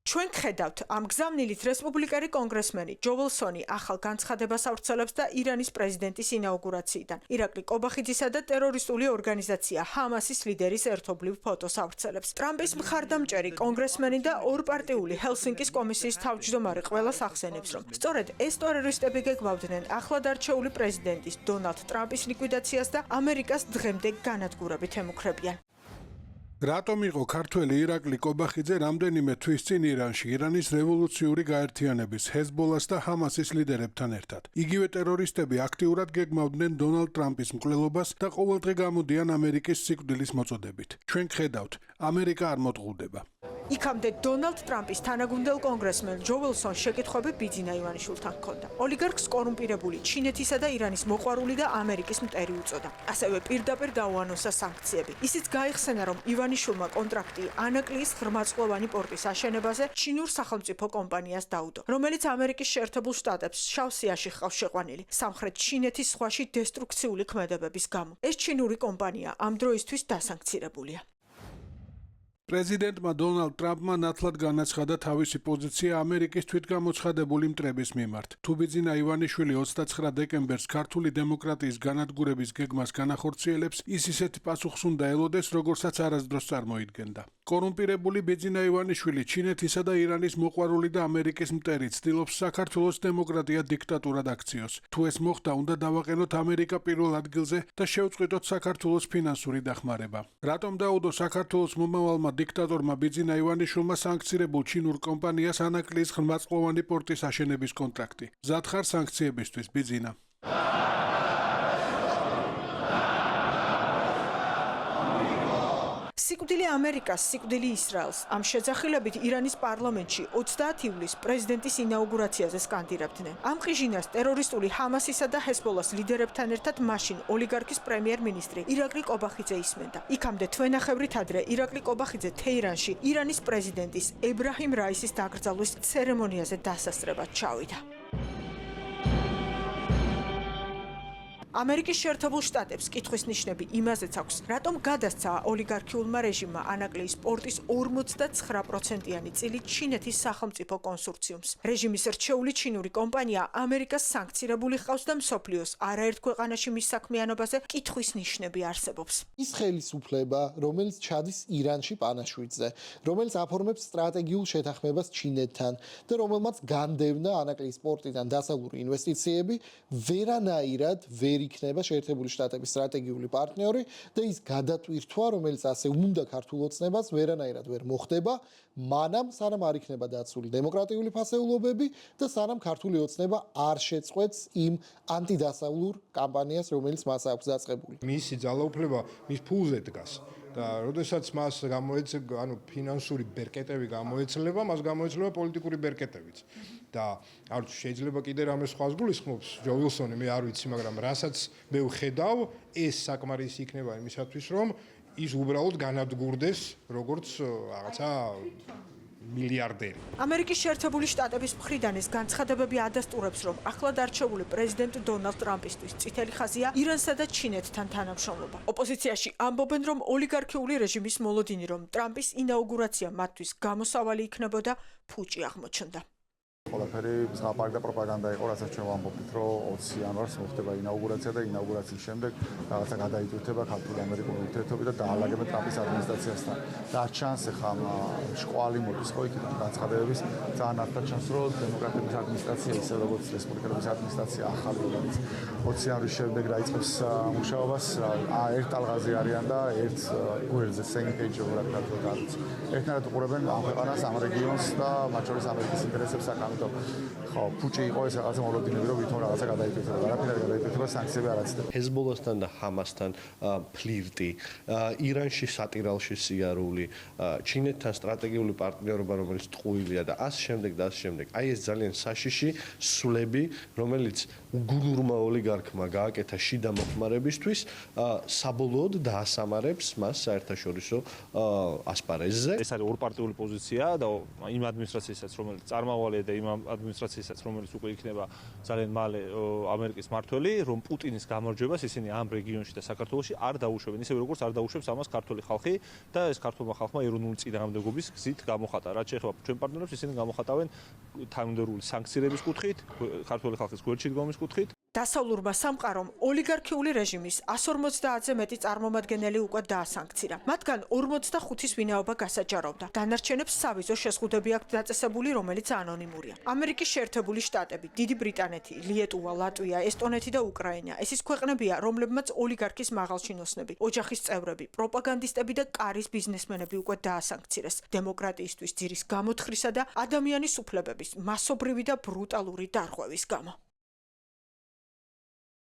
ჩვენ ხედავთ, ამ გზავნილით რესპუბლიკელი კონგრესმენი ჯო ვილსონი ახალ განცხადებას ავრცელებს და ირანის პრეზიდენტის ინაუგურაციიდან. ირაკლი კობახიძისა და ტერორისტული ორგანიზაცია ჰამასის ლიდერის ერთობლივ ფოტოს ავრცელებს. ტრამპის მხარდამჭერი კონგრესმენი და ორპარტიული ჰელსინკის კომისიის თავმჯდომარე ყველას ახსენებს, რომ სწორედ ეს ტერორისტები გეგმავდნენ ახლად არჩეული პრეზიდენტის დონალდ ტრამპის ლიკვიდაციას და ამერიკას დღემდე განადგურებით ემუქრებიან. რატომ იყო ქართველი ირაკლი კობახიძე რამდენიმე თვის წინ ირანში ირანის რევოლუციური გაერთიანების ჰეზბოლას და ჰამასის ლიდერებთან ერთად? იგივე ტერორისტები აქტიურად გეგმავდნენ დონალდ ტრამპის მკვლელობას და ყოველდღე გამოდიან ამერიკის სიკვდილის მოწოდებით. ჩვენ ხედავთ, ამერიკა არ მოტყუდება. იქამდე დონალდ ტრამპის თანაგუნდელ კონგრესმენ ჯო ვილსონს შეკითხვები ბიძინა ივანიშვილთან ჰქონდა. ოლიგარქს კორუმპირებული ჩინეთისა და ირანის მოყვარული და ამერიკის მტერი უწოდა. ასევე პირდაპირ დაუანონსა სანქციები. ისიც გაიხსენა, რომ ივანიშვილმა კონტრაქტი ანაკლიის ღრმაწყვოვანი პორტის აშენებაზე ჩინურ სახელმწიფო კომპანიას დაუდო, რომელიც ამერიკის შეერთებულ შტატებს შავ სიაში ჰყავს შეყვანილი სამხრეთ ჩინეთის ზღვაში დესტრუქციული ქმედებების გამო. ეს ჩინური კომპანია ამ დროისთვის დასანქცირებულია. პრეზიდენტმა დონალდ ტრამპმა ნათლად განაცხადა თავისი პოზიცია ამერიკის თვითგამოცხადებული მტრების მიმართ. თუ ბიძინა ივანიშვილი 29 დეკემბერს ქართული დემოკრატიის განადგურების გეგმას განახორციელებს, ის ისეთ პასუხს უნდა ელოდეს, როგორცაც არასდროს წარმოიდგენდა. კორუმპირებული ბიძინა ივანიშვილი ჩინეთისა და ირანის მოყვარული და ამერიკის მტერი ცდილობს საქართველოს დემოკრატია დიქტატურად აქციოს. თუ ეს მოხდა, უნდა დავაყენოთ ამერიკა პირველ ადგილზე და შევწყვიტოთ საქართველოს ფინანსური დახმარება. რატომ დაუდო საქართველოს მომავალმა დიქტატორმა ბიძინა ივანიშვილმა სანქცირებულ ჩინურ კომპანიას ანაკლიის ღრმაწყვოვანი პორტის აშენების კონტრაქტი? მზად ხარ სანქციებისთვის, ბიძინა? სიკვდილი ამერიკას, სიკვდილი ისრაელს. ამ შეძახილებით ირანის პარლამენტში 30 ივლისს პრეზიდენტის ინაუგურაციაზე სკანდირებდნენ. ამ ყიჟინას ტერორისტული ჰამასისა და ჰეზბოლას ლიდერებთან ერთად მაშინ ოლიგარქის პრემიერ-მინისტრი ირაკლი კობახიძე ისმენდა. იქამდე თვენახევრით ადრე ირაკლი კობახიძე თეირანში ირანის პრეზიდენტის ებრაჰიმ რაისის დაკრძალვის ცერემონიაზე დასასწრებად ჩავიდა. ამერიკის შეერთებულ შტატებს კითხვის ნიშნები იმაზეც აქვს, რატომ გადასცა ოლიგარქიულმა რეჟიმმა ანაკლიის პორტის 49%-იანი წილი ჩინეთის სახელმწიფო კონსორციუმს. რეჟიმის რჩეული ჩინური კომპანია ამერიკას სანქცირებული ჰყავს და მსოფლიოს არაერთ ქვეყანაში მის საქმიანობაზე კითხვის ნიშნები არსებობს. ის ხელისუფლება, რომელიც ჩადის ირანში პანაშვიდზე, რომელიც აფორმებს სტრატეგიულ შეთანხმებას ჩინეთთან და რომელმაც განდევნა ანაკლიის პორტიდან დასავლური ინვესტიციები, ვერანაირად ვერ იქნება შეერთებული შტატების სტრატეგიული პარტნიორი და ის გადატვირთვა, რომელიც ასე უნდა ქართულ ოცნებას ვერანაირად ვერ მოხდება, მანამ სანამ არ იქნება დაცული დემოკრატიული ფასეულობები და სანამ ქართული ოცნება არ შეწყვეტს იმ ანტიდასავლურ კამპანიას, რომელიც მას აქვს დაწყებული. მისი ძალაუფლება მის ფულზე დგას. და როდესაც მას ფინანსური ბერკეტები გამოეცლება, მას გამოეცლება პოლიტიკური ბერკეტებიც. და შეიძლება კიდე რამე სხვას გულისხმობს ჯო ვილსონი, მე არ ვიცი, მაგრამ რასაც მე ვხედავ, ეს საკმარისი იქნება იმისათვის, რომ ის უბრალოდ განადგურდეს როგორც რაღაცა მილიარდერი. ამერიკის შეერთებული შტატების მხრიდან ეს განცხადებები ადასტურებს, რომ ახლად არჩეული პრეზიდენტ დონალდ ტრამპისთვის წითელი ხაზია ირანსა და ჩინეთთან თანამშრომლობა. ოპოზიციაში ამბობენ, რომ ოლიგარქიული რეჟიმის მოლოდინი, რომ ტრამპის ინაუგურაცია მათთვის გამოსავალი იქნებოდა, ფუჭი აღმოჩნდა. ყველაფერი ზღაპარკ და პროპაგანდა იყო, რასაც ჩვენ ვამბობთ, რომ 20 იანვარს მოხდება ინაუგურაცია და ინაუგურაციის შემდეგ რაღაცა გადაიტვირთება ქართული ამერიკული ურთიერთობები და დაალაგება ტრამპის ადმინისტრაციასთან. და ჩანს ახლა შყვალი მოდის ხო იქიდან განცხადებების ძალიან ახლად ჩანს, რომ დემოკრატების ადმინისტრაცია ისე როგორც რესპუბლიკელების ადმინისტრაცია ახალი რომელიც 20 იანვრის შემდეგ დაიწყებს მუშაობას, ერთ ტალღაზე არიან და ერთ გვერდზე same page როგორ არის. ერთნაირად უყურებენ ამ ქვეყანას, ამ რეგიონს და მათ შორის ამერიკის ინტერესებს აკამით. ხო, ფუჭი იყო ეს რაღაცა მოლოდინები, რომ ვითომ რაღაცა გადაიტვირთება, არაფერი არ გადაიტვირთება, სანქციები არ აცდება. ჰეზბოლასთან და ჰამასთან ფლირტი, ირანში სატირალში სიარული, ჩინეთთან სტრატეგიული პარტნიორობა, რომელიც ტყუილია და ასე შემდეგ და ასე შემდეგ. აი ეს ძალიან საშიში სულები, რომელიც უგუნურმა ოლიგარქმა გააკეთა შიდა მოხმარებისთვის, საბოლოოდ დაასამარებს მას საერთაშორისო ასპარეზზე. ეს არის ორპარტიული პოზიცია და იმ ადმინისტრაციასაც, რომელიც წარმავალია და იმ იმ ადმინისტრაციასაც, რომელიც უკვე იქნება ძალიან მალე ამერიკის მმართველი, რომ პუტინის გამარჯვებას ისინი ამ რეგიონში და საქართველოში არ დაუშვებენ, ისევე როგორც არ დაუშვებს ამას ქართული ხალხი და ეს ქართულმა ხალხმა ეროვნული წინააღმდეგობის გზით გამოხატა. რაც შეეხება ჩვენ პარტნიორებს, ისინი გამოხატავენ თანამდებობრივი სანქციების კუთხით, ქართული ხალხის გვერდში დგომის კუთხით. დასავლურმა სამყარომ ოლიგარქიული რეჟიმის 150-ზე მეტი წარმომადგენელი უკვე დაასანქცირა. მათგან 45-ის ვინაობა გასაჯაროვდა. დანარჩენებს სავიზო შეზღუდვები აქვთ დაწესებული, რომელიც ანონიმურია. ამერიკის შეერთებული შტატები, დიდი ბრიტანეთი, ლიეტუვა, ლატვია, ესტონეთი და უკრაინა. ეს ის ქვეყნებია, რომლებმაც ოლიგარქის მაღალჩინოსნები, ოჯახის წევრები, პროპაგანდისტები და კარის ბიზნესმენები უკვე დაასანქცირეს. დემოკრატიისთვის ძირის გამოთხრისა და ადამიანის უფლებების მასობრივი და ბრუტალური დარღვევის გამო.